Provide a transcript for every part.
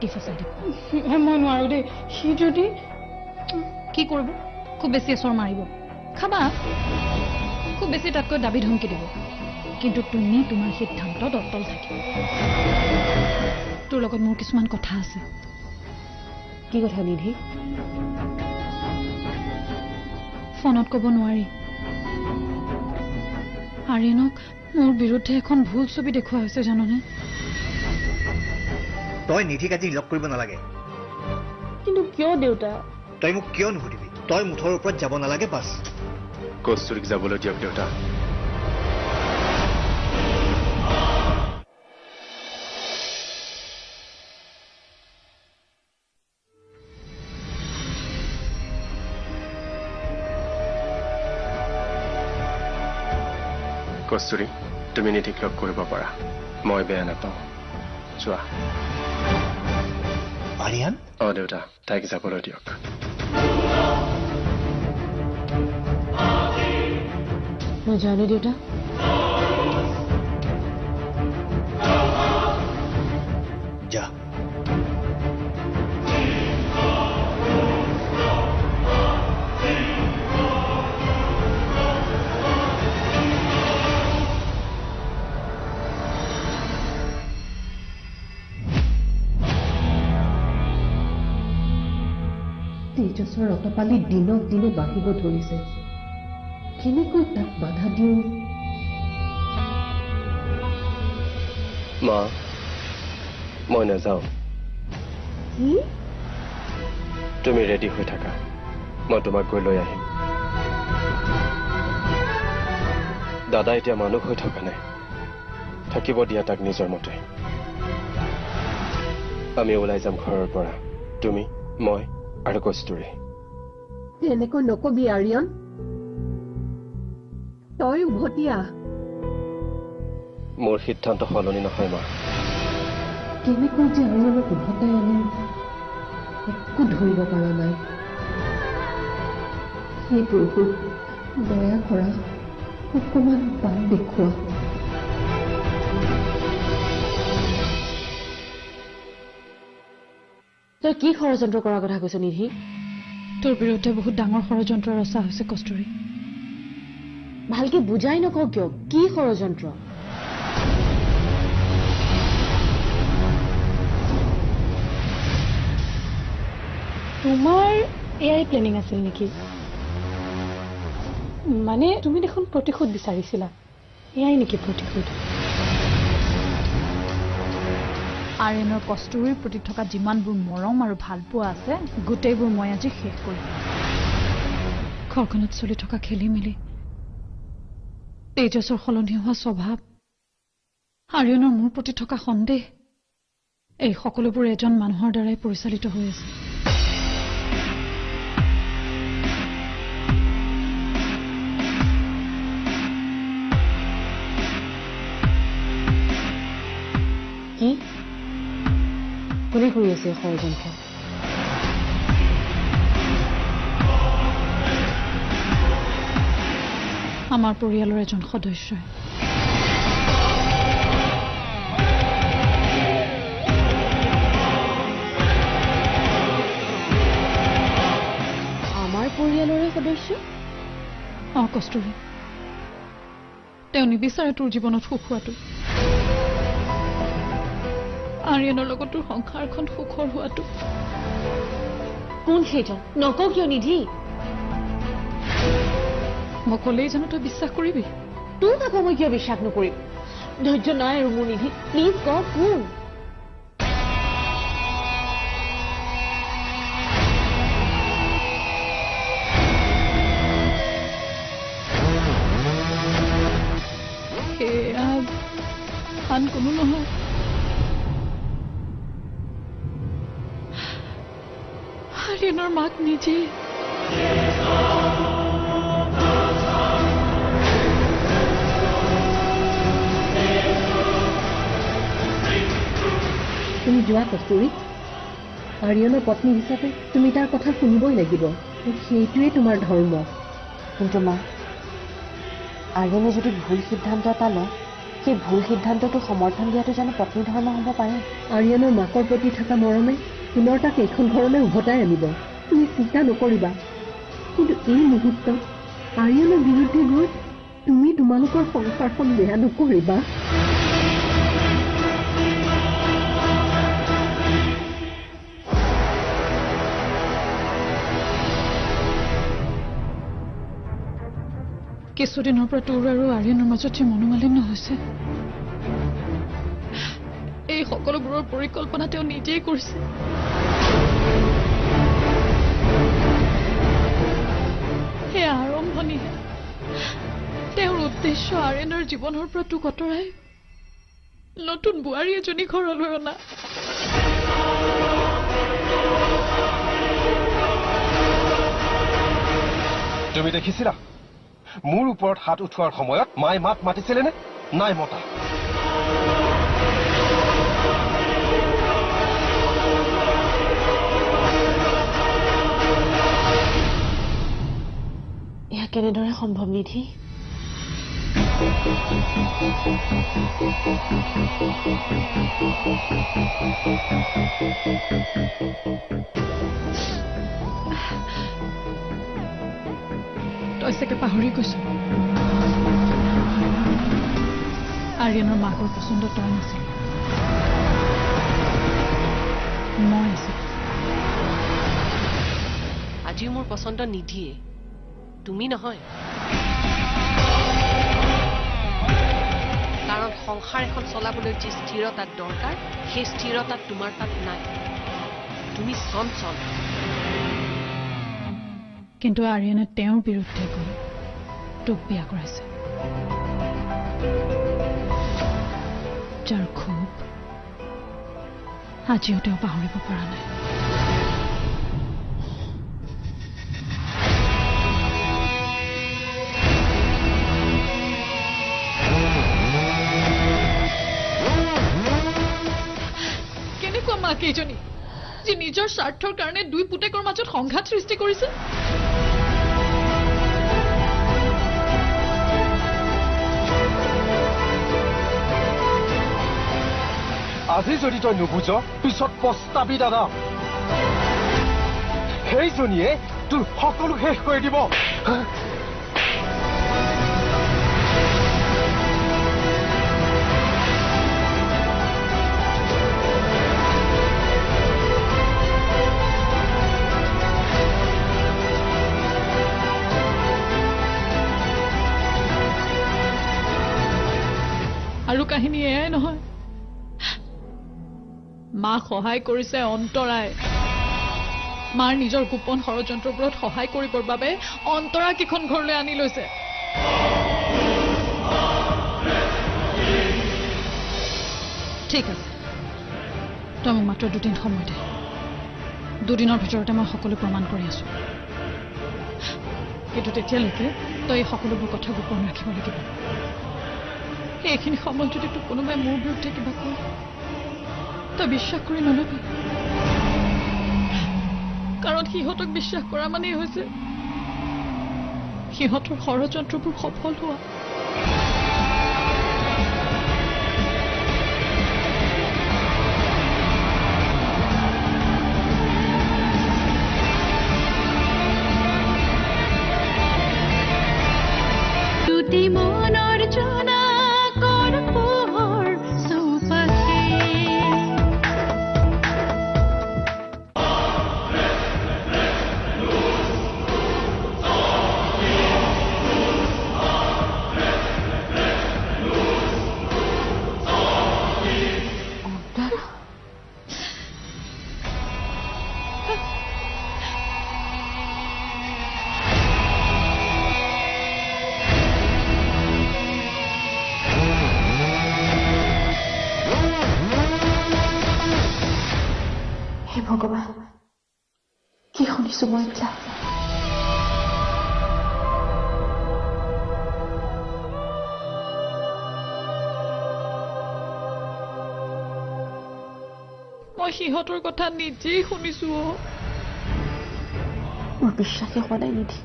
মাতি ফচাই দিব মই নোৱাৰো দেই সি যদি কি কৰিব খুব বেছি এচৰ মাৰিব খাবা খুব বেছি তাতকৈ দাবী ধমকি দিব কিন্তু তুমি তোমাৰ সিদ্ধান্তত অটল থাকিবা তোৰ লগত মোৰ কিছুমান কথা আছে কি কথা নিধি ফোনত ক'ব নোৱাৰি আৰিয়ানক মোৰ বিৰুদ্ধে এখন ভুল ছবি দেখুওৱা হৈছে জাননে তই নিধিক আজি লগ কৰিব নালাগে কিন্তু কিয় দেউতা তই মোক কিয় নুসুধিবি তই মুঠৰ ওপৰত যাব নালাগে বাছ কস্তুৰীক যাবলৈ দিয়ক দেউতা কস্তুৰী তুমি নিধিক লগ কৰিব পাৰা মই বেয়া নাপাওঁ যোৱা আৰিয়ান দেউতা তাইক যাবলৈ দিয়ক মই জানো দেউতা যা তেজছৰ অটপালি দিনক দিনে বাঢ়িব ধৰিছে কেনেকৈ তাক বাধা দিওঁ মা মই নাযাওঁ কি তুমি ৰেডি হৈ থাকা মই তোমাক গৈ লৈ আহিম দাদা এতিয়া মানুহ হৈ থকা নাই থাকিব দিয়া তাক নিজৰ মতে আমি ওলাই যাম ঘৰৰ পৰা তুমি মই আৰু কস্তুৰী এনেকৈ নকবি আৰিয়ান তই উভতি আহ মোৰ সিদ্ধান্ত সলনি নহয় মা কেনেকৈ যে আৰিয়ানক উভতাই আনিম একো ধৰিব পৰা নাই সেই প্ৰভু দয়া কৰা অকণমান বাট দেখুওৱা তই কি ষড়যন্ত্ৰ কৰাৰ কথা কৈছ নিধি তোৰ বিৰুদ্ধে বহুত ডাঙৰ ষড়যন্ত্ৰ ৰচা হৈছে কস্তুৰী ভালকে বুজাই নকওঁ কিয় কি ষড়যন্ত্ৰ তোমাৰ এয়াই প্লেনিং আছিল নেকি মানে তুমি দেখোন প্ৰতিশোধ বিচাৰিছিলা এয়াই নেকি প্ৰতিশোধ আৰিয়ানৰ কস্তুৰীৰ প্ৰতি থকা যিমানবোৰ মৰম আৰু ভালপোৱা আছে গোটেইবোৰ মই আজি শেষ কৰিম ঘৰখনত চলি থকা খেলি মেলি তেজছৰ সলনি হোৱা স্বভাৱ আৰিয়ানৰ মোৰ প্ৰতি থকা সন্দেহ এই সকলোবোৰ এজন মানুহৰ দ্বাৰাই পৰিচালিত হৈ আছে কি কোনে কৰি আছে ষড়যন্ত্ৰ আমাৰ পৰিয়ালৰ এজন সদস্যই আমাৰ পৰিয়ালৰে সদস্য কস্তুৰী তেওঁ নিবিচাৰে তোৰ জীৱনত সুখ হোৱাটো আৰিয়ানৰ লগত তোৰ সংসাৰখন সুখৰ হোৱাটো কোন সেইজন নকওঁ কিয় নিধি মই ক'লেই জানো তই বিশ্বাস কৰিবি তোৰ কথা মই কিয় বিশ্বাস নকৰিম ধৈৰ্য নাই আৰু মোৰ নিধি প্লিজ ক কোন আন কোনো নহয় আৰিয়ানৰ মাক নিজে তুমি যোৱা কস্তুৰী আৰিয়ানৰ পত্নী হিচাপে তুমি তাৰ কথা শুনিবই লাগিব সেইটোৱে তোমাৰ ধৰ্ম কিন্তু মা আৰিয়ানে যদি ভুল সিদ্ধান্ত এটা লয় সেই ভুল সিদ্ধান্তটো সমৰ্থন দিয়াটো জানো পত্নী ধৰ্ম হ'ব পাৰে? আৰিয়ানৰ মাকৰ প্ৰতি থকা মৰমে পুনৰ তাক এইখন ঘৰলৈ উভতাই আনিব। তুমি চিন্তা নকৰিবা। কিন্তু এই মুহূৰ্তত আৰিয়ানৰ বিৰুদ্ধে গৈ তুমি তোমালোকৰ সংসাৰখন বেয়া নকৰিবা। কিছুদিনৰ পৰা তোৰ আৰু আৰিয়ানৰ মাজত যে মনোমালিন্য হৈছে, এই সকলোবোৰৰ পৰিকল্পনা তেওঁ নিজেই কৰিছে। সেয়া আৰম্ভণিহে। তেওঁৰ উদ্দেশ্য আৰিয়ানৰ জীৱনৰ পৰা তোক আঁতৰাই নতুন বোৱাৰী এজনী ঘৰলৈ অনা। তুমি দেখিছিলা মোৰ ওপৰত হাত উঠোৱাৰ সময়ত মায়ে মাত মাতিছিলে নে? নাই মতা। এয়া কেনেদৰে সম্ভৱ নিধি? তই চাগে পাহৰি গৈছ, আৰিয়ানৰ মাকৰ পচন্দ তই নাছিল, মই আছিলো। আজিও মোৰ পচন্দ নিধিয়ে, তুমি নহয়। কাৰণ সংসাৰ এখন চলাবলৈ যি স্থিৰতাত দৰকাৰ, সেই স্থিৰতাত তোমাৰ তাত নাই। তুমি চঞ্চল। কিন্তু আৰিয়ানে তেওঁৰ বিৰুদ্ধে গৈ তোক বিয়া কৰাইছে, যাৰ ক্ষোভ আজিও তেওঁ পাহৰিব পৰা নাই। কেনেকুৱা মা কেইজনী যি নিজৰ স্বাৰ্থৰ কাৰণে দুই পুতেকৰ মাজত সংঘাত সৃষ্টি কৰিছে। আজি যদি তই নুবুজ পিছত পস্তাবি দাদা। সেইজনীয়ে তোৰ সকলো শেষ কৰি দিব। আৰু কাহিনী এয়াই নহয়, মা সহায় কৰিছে অন্তৰাই। মাৰ নিজৰ গোপন ষড়যন্ত্ৰবোৰত সহায় কৰিবৰ বাবে অন্তৰা কেইখন ঘৰলৈ আনি লৈছে। ঠিক আছে, তই মোক মাত্ৰ 2 দিন সময় দে। 2 দিনৰ ভিতৰতে মই সকলো প্ৰমাণ কৰি আছো। কিন্তু তেতিয়ালৈকে তই এই সকলোবোৰ কথা গোপন ৰাখিব লাগিব। এইখিনি সময়ত যদি তোক কোনোবাই মোৰ বিৰুদ্ধে কিবা কয়, তই বিশ্বাস কৰি নলবি। কাৰণ সিহঁতক বিশ্বাস কৰা মানেই হৈছে সিহঁতৰ ষড়যন্ত্ৰবোৰ সফল হোৱা। মনৰ জনা কৰ পোহৰ চৌপাশে ভগৱান, কি শুনিছো মই এতিয়া? মই সিহঁতৰ কথা নিজেই শুনিছো। মোৰ বিশ্বাসে হোৱা নাই নিধি,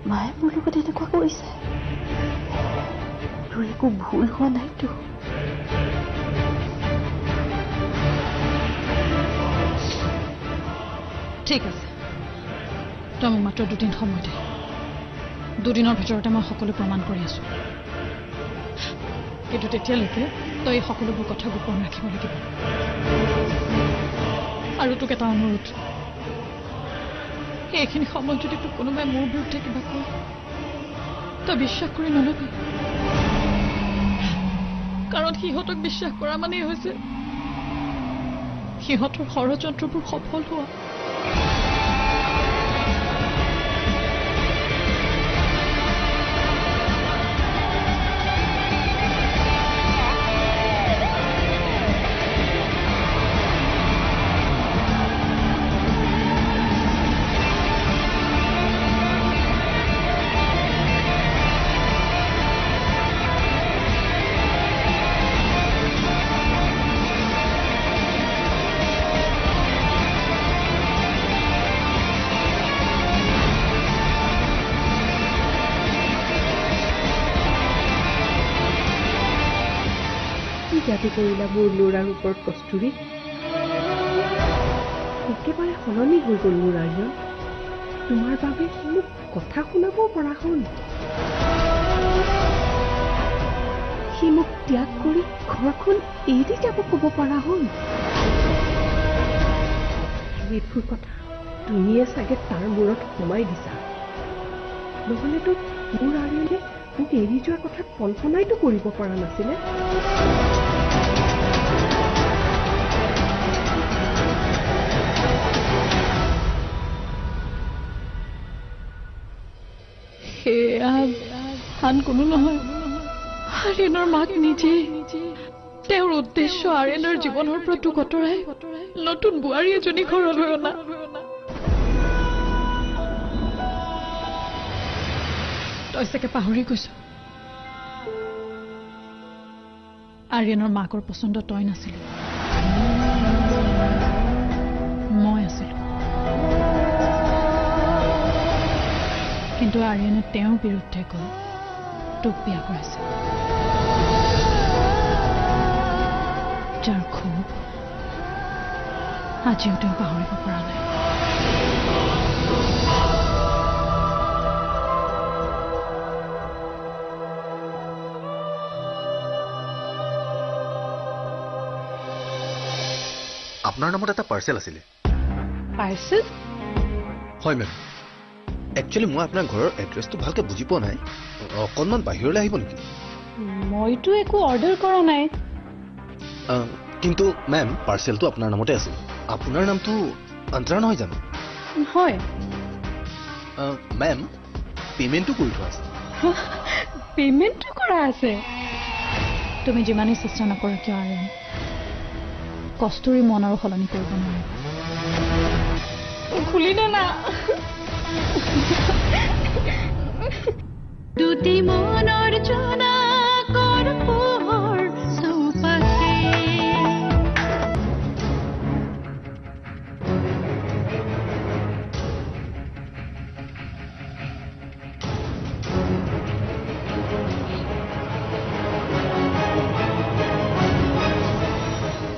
মায়ে মোৰ লগত এনেকুৱা কৰিছে। তোৰ একো ভুল হোৱা নাইতো ঠিক আছে তই মোক মাত্ৰ 2 দিন সময় দে 2 দিনৰ ভিতৰতে মই সকলো প্ৰমাণ কৰি আছোঁ কিন্তু তেতিয়ালৈকে তই এই সকলোবোৰ কথা গোপন ৰাখিব লাগিব আৰু তোক এটা অনুৰোধ এইখিনি সময়ত যদি তোক কোনোবাই মোৰ বিৰুদ্ধে কিবা কয় তই বিশ্বাস কৰি নলবি কাৰণ সিহঁতক বিশ্বাস কৰা মানেই হৈছে সিহঁতৰ ষড়যন্ত্ৰবোৰ সফল হোৱা জাতি কৰিলা মোৰ ল'ৰাৰ ওপৰত কস্তুৰী একেবাৰে সলনি হৈ গ'ল মোৰ আৰ্যন তোমাৰ বাবে মোক কথা শুনাব পৰা হ'ল সি মোক ত্যাগ কৰি ঘৰখন এৰি যাব ক'ব পৰা হ'ল এইবোৰ কথা তুমিয়ে চাগে তাৰ মূৰত সোমাই দিছা নহ'লেতো মোৰ আৰ্যনে মোক এৰি যোৱাৰ কথা কল্পনাইতো কৰিব পৰা নাছিলে আন কোনো নহয় আৰ্যনৰ মাক নিজে তেওঁৰ উদ্দেশ্য আৰ্যনৰ জীৱনৰ পৰা তোক আঁতৰাই নতুন বোৱাৰী এজনী ঘৰলৈ অনা তই চাগে পাহৰি গৈছ আৰ্যনৰ মাকৰ পচন্দ তই নাছিলি মই আছিলো কিন্তু আৰ্যনে তেওঁৰ বিৰুদ্ধে গৈ তোক বিয়া কৰাইছে যাৰ ক্ষোভ আজিও তেওঁ পাহৰিব পৰা নাই আপোনাৰ নামত এটা পাৰ্চেল আছিলে পাৰ্চেল হয় মেম একচুৱেলি মই আপোনাৰ ঘৰৰ এড্ৰেছটো ভালকৈ বুজি পোৱা নাই অকণমান বাহিৰলৈ আহিব নেকি মইতো একো অৰ্ডাৰ কৰা নাই কিন্তু মেম পাৰ্চেলটো আপোনাৰ নামতে আছিল আপোনাৰ নামটো অন্তৰা নহয় জানো হয় মেম পে'মেণ্টটো কৰি থোৱা আছে পে'মেণ্টটো কৰা আছে তুমি যিমানেই চেষ্টা নকৰা কিয় আৰ্যন কস্তুৰী মন আৰু সলনি কৰিব নোৱাৰে খুলি দে না দুটি মনৰ জনাকৰ পোহৰ চৌপাশে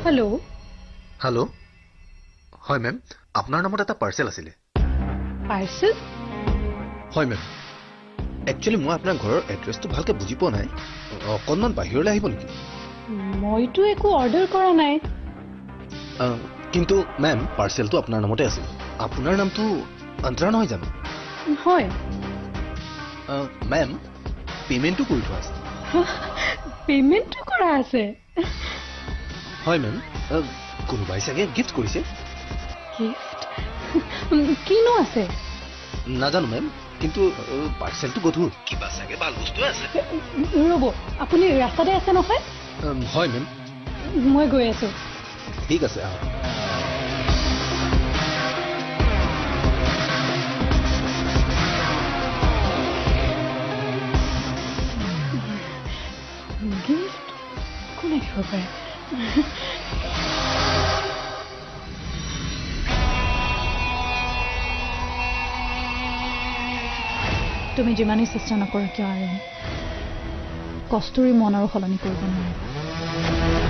হেল্ল' হেল্ল' হয় মেম আপোনাৰ নামত এটা পাৰ্চেল আছিলে পাৰ্চেল হয় মেম একচুৱেলি মই আপোনাৰ ঘৰৰ এড্ৰেছটো ভালকৈ বুজি পোৱা নাই অকণমান বাহিৰলৈ আহিব নেকি মইতো একো অৰ্ডাৰ কৰা নাই কিন্তু মেম পাৰ্চেলটো আপোনাৰ নামতে আছিল আপোনাৰ নামটো অন্তৰা নহয় জানো হয় মেম পে'মেণ্টটো কৰি থোৱা আছে পে'মেণ্টটো কৰা আছে হয় মেম কোনোবাই চাগে গিফ্ট কৰিছে গিফ্ট কিনো আছে নাজানো মেম কিন্তু পাৰ্চেলটো গধুৰ কিবা চাগে ভাল বস্তু আছে ৰ'ব আপুনি ৰাস্তাতে আছে নহয় হয় মেম মই গৈ আছোঁ ঠিক আছে আহক গিফ্ট কোনে দিব পাৰে তুমি যিমানেই চেষ্টা নকৰা কিয় আৰ্যন কস্তুৰী মন আৰু সলনি কৰিব নোৱাৰিব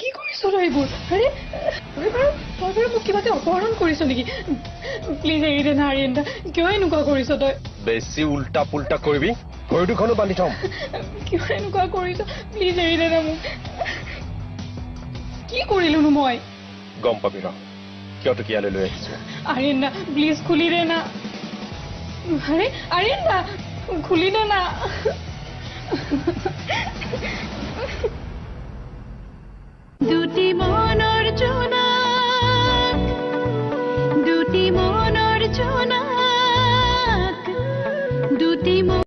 কি কৰিছ তই এইবোৰ আৰে তই বাৰু মোক কিবাকে অপহৰণ কৰিছ নেকি প্লিজ এৰি দে না আৰিয়ান দা কিয় এনেকুৱা কৰিছ তই বেছি উল্টা পুল্টা কৰিবি ভৰি দুখনো বান্ধি থম কিয় এনেকুৱা কৰিছ প্লিজ এৰি দে না মোক কি কৰিলোনো মই গম পাবি ৰ কিয় তোক ইয়ালৈ লৈ আহিছো আৰিয়ান দা প্লিজ খুলি দে না আৰে আৰিয়ান দা খুলি দে না